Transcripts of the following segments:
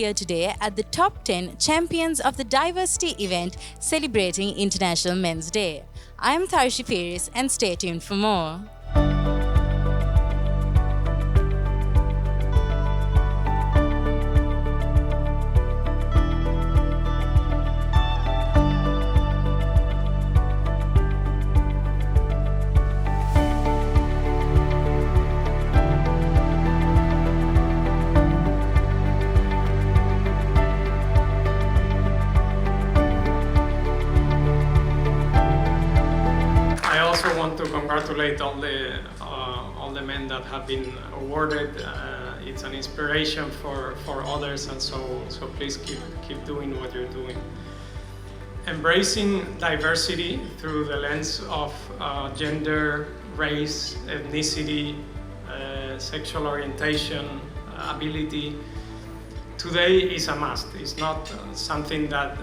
here today at the top 10 champions of the diversity event celebrating International Men's Day. I am Tharshi Faris and stay tuned for more. I also want to congratulate all the men that have been awarded. It's an inspiration for others, and so please keep doing what you're doing. Embracing diversity through the lens of gender, race, ethnicity, sexual orientation, ability. Today is a must. It's not something that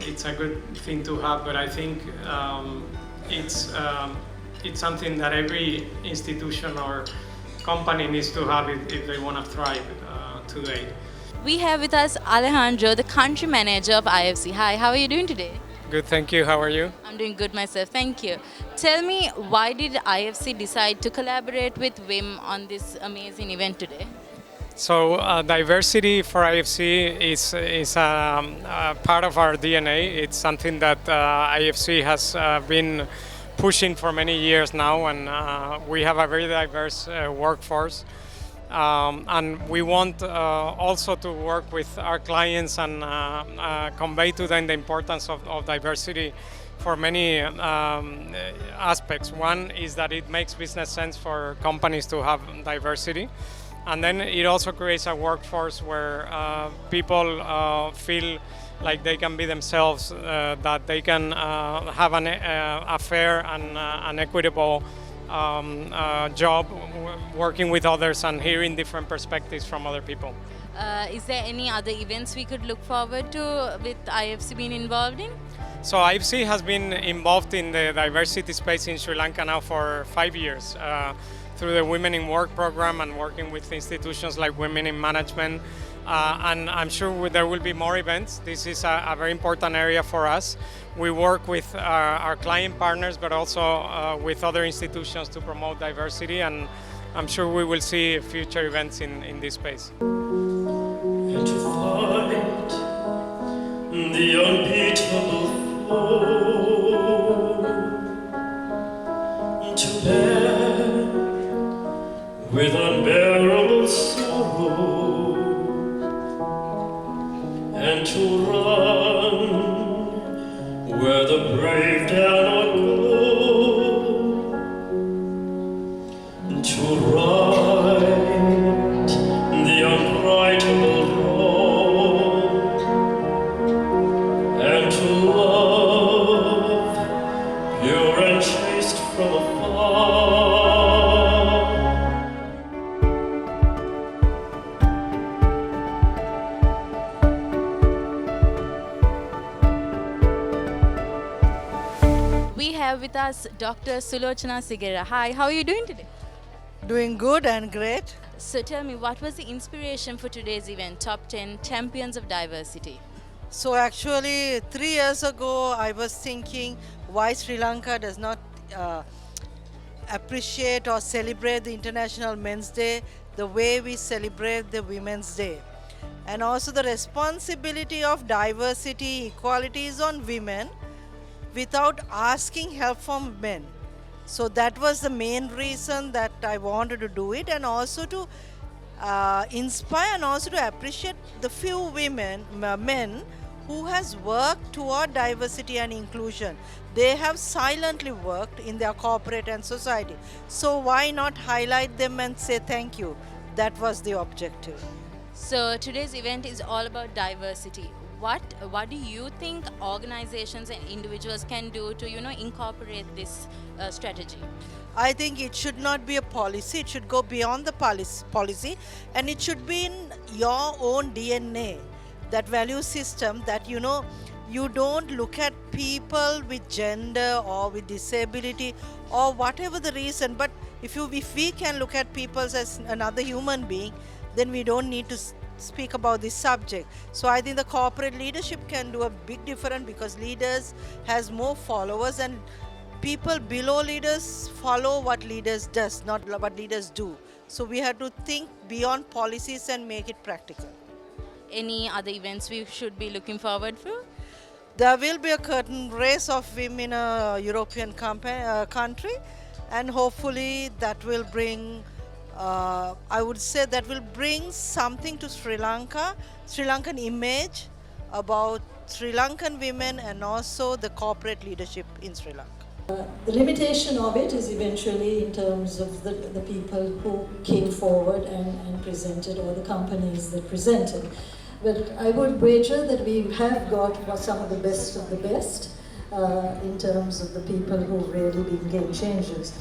it's a good thing to have, but I think it's something that every institution or company needs to have if they want to thrive today. We have with us Alejandro, the country manager of IFC. Hi, how are you doing today? Good, thank you. How are you? I'm doing good myself, thank you. Tell me, why did IFC decide to collaborate with WIM on this amazing event today? So diversity for IFC is a part of our DNA. It's something that IFC has been pushing for many years now, and we have a very diverse workforce. And we want also to work with our clients and convey to them the importance of diversity for many aspects. One is that it makes business sense for companies to have diversity. And then it also creates a workforce where people feel like they can be themselves, that they can have a fair and an equitable job working with others and hearing different perspectives from other people. Is there any other events we could look forward to with IFC being involved in? So IFC has been involved in the diversity space in Sri Lanka now for 5 years. Through the Women in Work program and working with institutions like Women in Management. And I'm sure there will be more events. This is a very important area for us. We work with our client partners, but also with other institutions to promote diversity, and I'm sure we will see future events in this space. And to fight the unbeatable foe, to bear with unbearable sorrow, and to run where the brave dare not go, to right the unrightable wrong, and to love pure and chaste from afar. We have with us Dr. Sulochana Sigera. Hi, how are you doing today? Doing good and great. So tell me, what was the inspiration for today's event, Top 10 Champions of Diversity? So actually 3 years ago I was thinking why Sri Lanka does not appreciate or celebrate the International Men's Day the way we celebrate the Women's Day. And also the responsibility of diversity, equality is on women without asking help from men. So that was the main reason that I wanted to do it, and also to inspire and also to appreciate the few men who has worked toward diversity and inclusion. They have silently worked in their corporate and society. So why not highlight them and say thank you? That was the objective. So today's event is all about diversity. What do you think organizations and individuals can do to incorporate this strategy? I think it should not be a policy. It should go beyond the policy, and it should be in your own DNA, that value system, that you don't look at people with gender or with disability or whatever the reason, but if we can look at people as another human being, then we don't need to speak about this subject. So I think the corporate leadership can do a big difference, because leaders has more followers, and people below leaders follow what leaders does, not what leaders do. So we have to think beyond policies and make it practical. Any other events we should be looking forward for? There will be a curtain race of women in a European country, and hopefully that will bring, I would say, that will bring something to Sri Lanka, Sri Lankan image about Sri Lankan women, and also the corporate leadership in Sri Lanka. The limitation of it is eventually in terms of the people who came forward and presented, or the companies that presented. But I would wager that we have got some of the best in terms of the people who've really been game changers.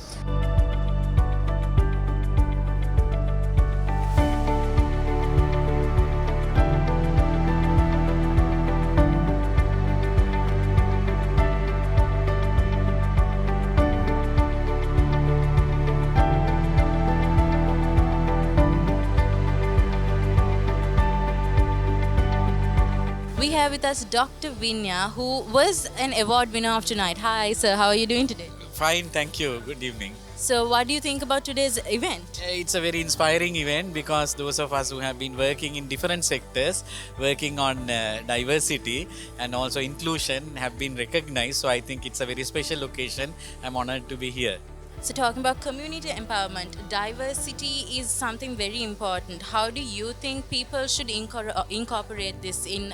We have with us Dr. Vinya, who was an award winner of tonight. Hi, sir. How are you doing today? Fine, thank you. Good evening. So, what do you think about today's event? It's a very inspiring event because those of us who have been working in different sectors, working on diversity and also inclusion, have been recognized. So, I think it's a very special occasion. I'm honored to be here. So, talking about community empowerment, diversity is something very important. How do you think people should incorporate this in,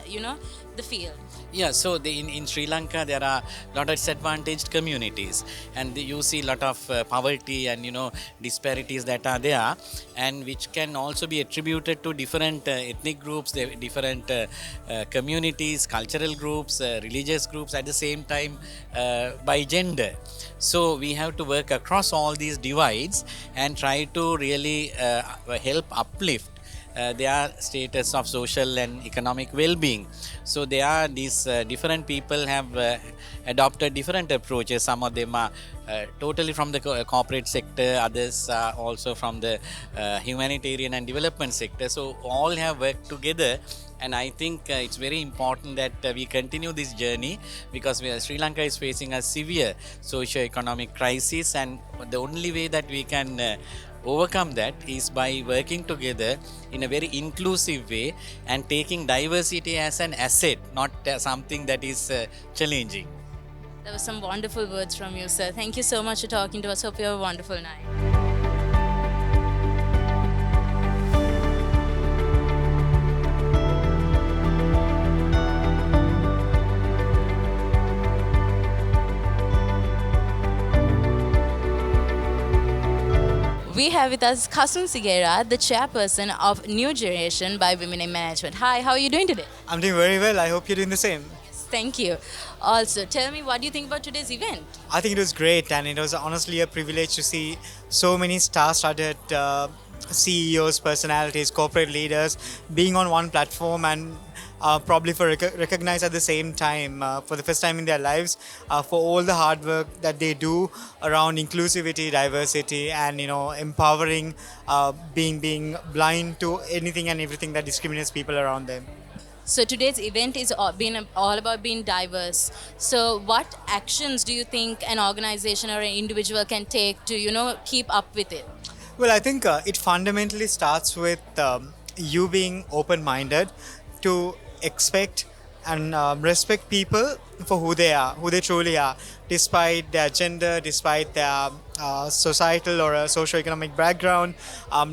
the field? Yeah, so in Sri Lanka there are a lot of disadvantaged communities, and you see a lot of poverty and disparities that are there, and which can also be attributed to different ethnic groups, different communities, cultural groups, religious groups, at the same time by gender. So we have to work across all these divides and try to really help uplift their status of social and economic well-being. So there are these different people have adopted different approaches. Some of them are totally from the corporate sector, others are also from the humanitarian and development sector. So all have worked together, and I think it's very important that we continue this journey, because Sri Lanka is facing a severe socio-economic crisis, and the only way that we can overcome that is by working together in a very inclusive way and taking diversity as an asset, not something that is challenging. That was some wonderful words from you, sir. Thank you so much for talking to us. Hope you have a wonderful night. We have with us Kasun Sigera, the chairperson of New Generation by Women in Management. Hi, how are you doing today? I'm doing very well. I hope you're doing the same. Yes, thank you. Also, tell me, what do you think about today's event? I think it was great, and it was honestly a privilege to see so many star-studded CEOs, personalities, corporate leaders being on one platform, and probably for recognized at the same time for the first time in their lives for all the hard work that they do around inclusivity, diversity, and empowering, being blind to anything and everything that discriminates people around them. So today's event is all about being diverse. So what actions do you think an organization or an individual can take to keep up with it? Well, I think it fundamentally starts with you being open-minded to expect and respect people for who they are, who they truly are, despite their gender, despite their societal or socio-economic background,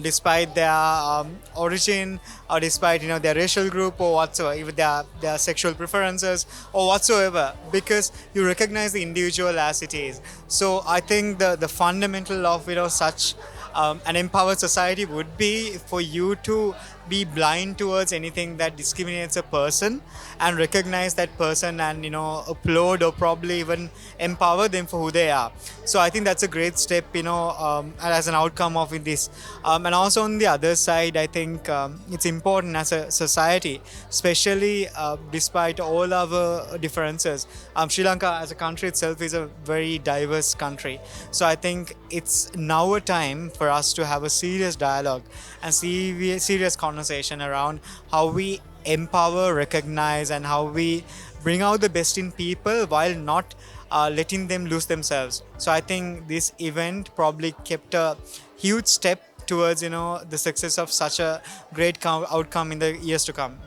despite their origin, or despite their racial group or whatsoever, even their sexual preferences or whatsoever, because you recognize the individual as it is. So I think the fundamental of such an empowered society would be for you to be blind towards anything that discriminates a person, and recognize that person, and applaud or probably even empower them for who they are. So I think that's a great step as an outcome of this, and also on the other side, I think it's important as a society, especially despite all our differences. Sri Lanka as a country itself is a very diverse country, so I think it's now a time for us to have a serious dialogue and serious conversation conversation around how we empower, recognize, and how we bring out the best in people while not letting them lose themselves. So I think this event probably kept a huge step towards the success of such a great outcome in the years to come.